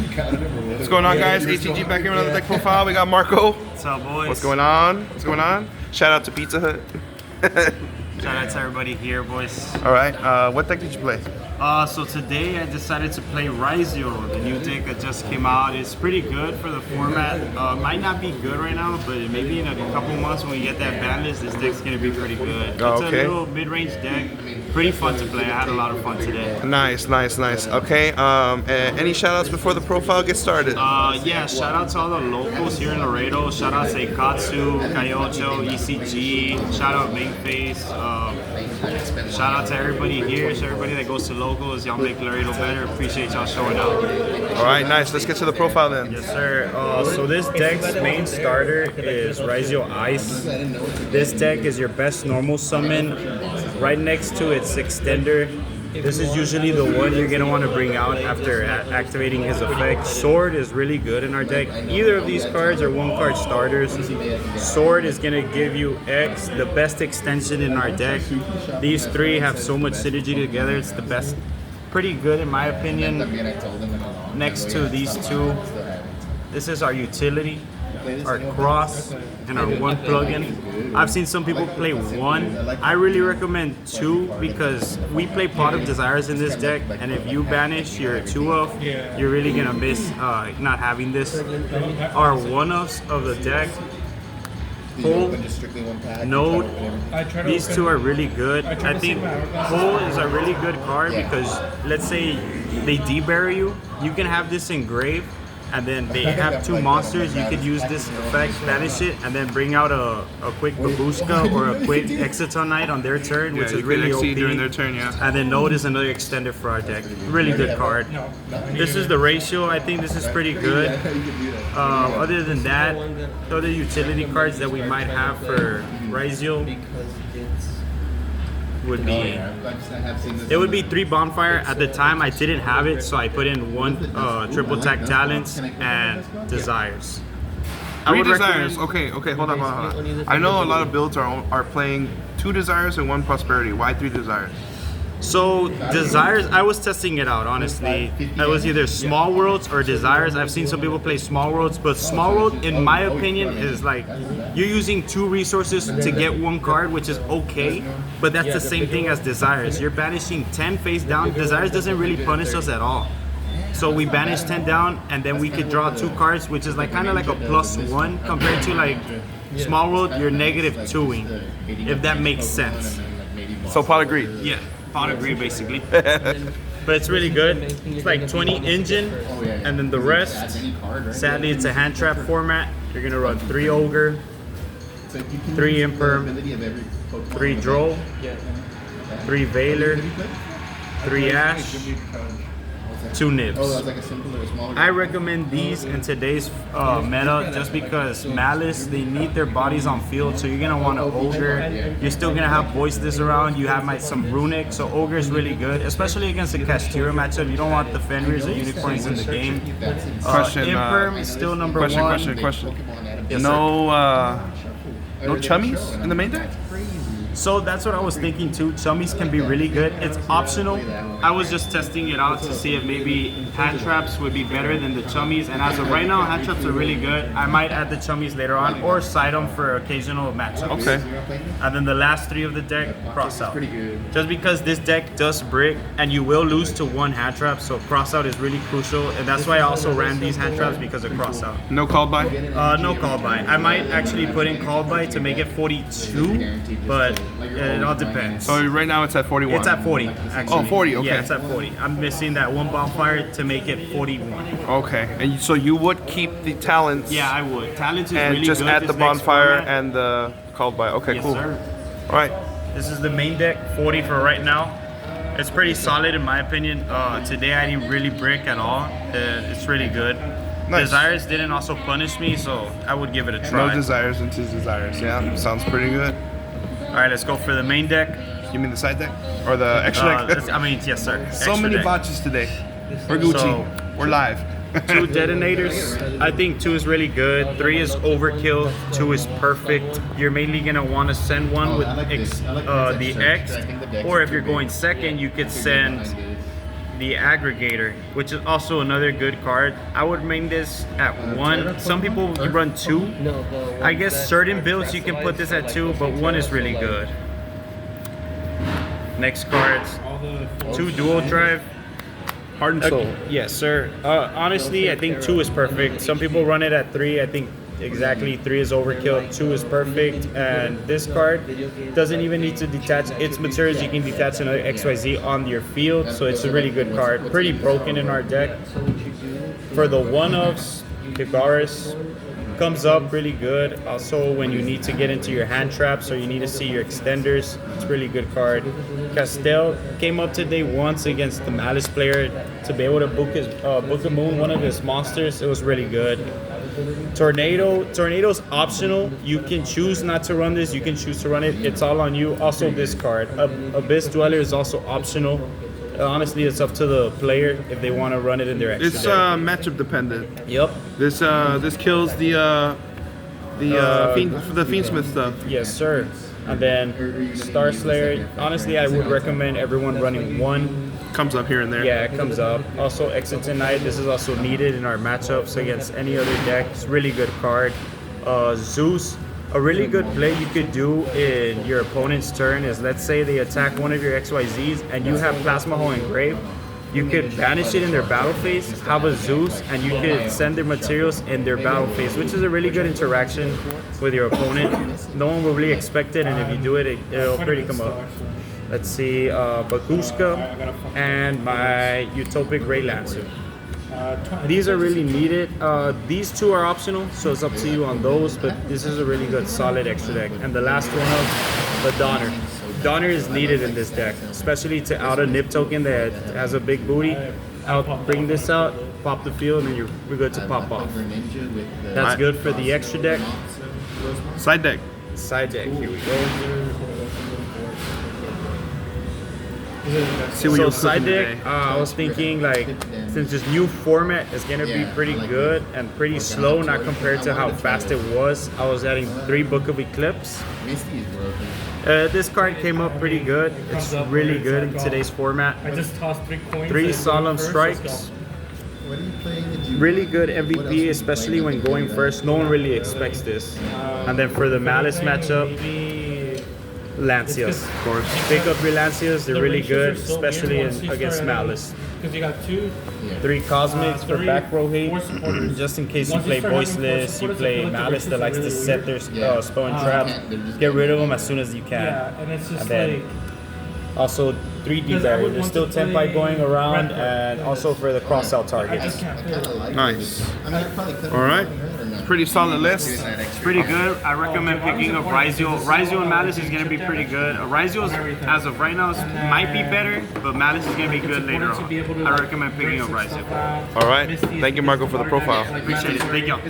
What's going on, guys? ATG back here with another deck profile. We got Marco. What's up, boys? What's going on? What's going on? Shout out to Pizza Hut. Shout out to everybody here, boys. All right. What deck did you play? So today I decided to play Ryzeal, the new deck that just came out. It's pretty good for the format. Might not be good right now, but maybe in a couple months when we get that ban list, this deck's gonna be pretty good. Oh, it's okay. a little mid-range deck. Pretty fun to play. I had a lot of fun today. Nice, nice, nice. Okay. Any shout outs before the profile gets started? Yeah, shout out to all the locals here in Laredo. Shout out to Katsu, YUGIOH, ECG. Shout out Bankface. Shout out to everybody here. To everybody that goes to locals. Y'all make Laredo better. Appreciate y'all showing up. All right, nice. Let's get to the profile then. Yes, sir. So this deck's main starter is Ryzeal Ice. This deck is your best normal summon. Right next to its extender. This is usually the one you're going to want to bring out after activating his effect. Sword is really good in our deck. Either of these cards are one card starters. Sword is going to give you X, the best extension in our deck. These three have so much synergy together. It's the best. Pretty good in my opinion. Next to these two, this is our utility, our cross, and our one plugin. I've seen some people play one. I really recommend two because we play Pot of Desires in this deck, and if you banish your 2-of, you're really gonna miss not having this. Our 1-ofs of the deck, Pull, Node, these two are really good. I think Pull is a really good card because let's say they debury you, you can have this engrave, and then they have two monsters. You could use this effect, banish it, and then bring out a quick Babushka or a quick Exiton Knight on their turn, which is really OP. During their turn, yeah. And then Node is another extender for our deck. Really good card. This is the ratio. I think this is pretty good. Other than that, other utility cards that we might have for Ryzeal would be, it would be 3 Bonfire. At the time I didn't have it, so I put in 1 triple attack Talents and Desires. 3 Desires. Okay, hold on. I know a lot of builds are playing 2 Desires and 1 Prosperity. Why 3 Desires? So Desires, I was testing it out, honestly. It was either Small Worlds or Desires. I've seen some people play Small Worlds, but Small World, in my opinion, is like you're using 2 resources to get 1 card, which is okay, but that's the same thing as Desires. You're banishing 10 face down. Desires doesn't really punish us at all. So we banish 10 down, and then we could draw 2 cards, which is like kind of like a +1 compared to like Small World, you're -2ing, if that makes sense. So Pot agreed. Yeah. Pot agree basically. But it's really good. It's like 20 engine, and then the rest, sadly it's a hand trap format. You're gonna run 3 Ogre, 3 Imperm, 3 Droll, 3 Veiler, 3 Ash, 2 Nibs. I recommend these in today's meta just because Malice, they need their bodies on field, so you're gonna want an Ogre. You're still gonna have Voiceless around. You have some Runic, so Ogre is really good, especially against the Castira matchup. You don't want the Fenris or Unicorns in the game. Imperm is still number 1. Question. Yes, No chummies in the main deck? So that's what I was thinking too. Chummies can be really good. It's optional. I was just testing it out to see if maybe hand traps would be better than the chummies. And as of right now, hand traps are really good. I might add the chummies later on or side them for occasional matchups. Okay. And then the last 3 of the deck, cross out. Just because this deck does brick and you will lose to 1 hand trap, so cross out is really crucial. And that's why I also ran these hand traps because of cross out. No called by? No call by. I might actually put in call by to make it 42, but it all depends. So right now it's at 41. It's at 40, actually. Oh, 40, okay. Yeah, it's at 40. I'm missing that 1 bonfire to make it 41. Okay, and so you would keep the talents? Yeah, I would. Talents is and really just good. add the bonfire and the called by. Okay, yes, cool. Sir. All right. This is the main deck, 40 for right now. It's pretty solid in my opinion. Today I didn't really brick at all. It's really good. Nice. Desires didn't also punish me, so I would give it a try. No Desires into Desires. Yeah, sounds pretty good. All right, let's go for the main deck. You mean the side deck? Or the extra deck? I mean, yes, sir. So many botches today. We're Gucci. We're live. 2 detonators. I think 2 is really good. 3 is overkill. 2 is perfect. You're mainly gonna want to send one with the X, or if you're going second, you could send the Aggregator, which is also another good card. I would main this at 1. Some people run 2. I guess certain builds you can put this at 2, but 1 is really good. Next cards, 2 dual drive. Heart and soul. Yes, sir. Honestly, I think 2 is perfect. Some people run it at 3. I think exactly 3 is overkill. 2 is perfect. And this card doesn't even need to detach its materials. You can detach another XYZ on your field. So it's a really good card. Pretty broken in our deck. For the one-offs, Kigaris comes up really good. Also, when you need to get into your hand traps or you need to see your extenders, it's a really good card. Castell came up today once against the Malice player to be able to book a moon, one of his monsters. It was really good. Tornado's optional. You can choose not to run this. You can choose to run it. It's all on you. Also, this card, Abyss Dweller, is also optional. Honestly, it's up to the player if they want to run it in their extra It's deck. matchup dependent. Yep. This kills the Fiendsmith stuff. Yes, sir. And then Star Slayer. Honestly, I would recommend everyone running 1. Comes up here and there. Yeah, it comes up. Also, Exit Tonight. This is also needed in our matchups against any other deck. It's a really good card. Zeus. A really good play you could do in your opponent's turn is, let's say they attack one of your XYZs and you have Plasma Hole engraved. You could banish it in their battle phase, have a Zeus, and you could send their materials in their battle phase, which is a really good interaction with your opponent. No one will really expect it, and if you do it, it'll pretty come up. Let's see, Bakushka and my Utopic Ray Lancer. These are really needed. These 2 are optional, so it's up to you on those, but this is a really good solid extra deck. And the last one up, the Donner. Donner is needed in this deck, especially to out a Nip token that has a big booty. Bring this out, pop the field, and we're good to pop off. That's good for the extra deck. Side deck. Side deck, here we go. See what So you're side cooking deck, today. I was thinking, like, since this new format is gonna be pretty good and pretty slow, not compared to how fast it was, I was adding 3 Book of Eclipse. This card came up pretty good. It's really good in today's format. I just tossed 3 coins. 3 Solemn Strikes. Really good MVP, especially when going first. No one really expects this. And then for the Malice matchup, Lancias. Of course. Pick up your Lancias, they're really good, especially against Malice. Because you got 2. 3 Cosmics for 3, back row hate, 4 supporters. just in case you Once you play start having Voiceless, 4 you supporters, play I feel like the Malice that races likes are to really set their spell and traps. Get rid of them as soon as you can. Yeah, and it's just And then like... also 3D Because I barrier. would There's want still to 10 fight play going around, Red Bull. and also for the cross out I just targets. can't play it. Nice. All right. Pretty solid list. It's pretty good. I recommend picking up Ryzeal. Ryzeal and Malice is going to be pretty good. Ryzeal, as of right now, might be better, but Malice is going to be good later on. I recommend picking up Ryzeal. All right. Thank you, Marco, for the profile. Appreciate it. Thank y'all.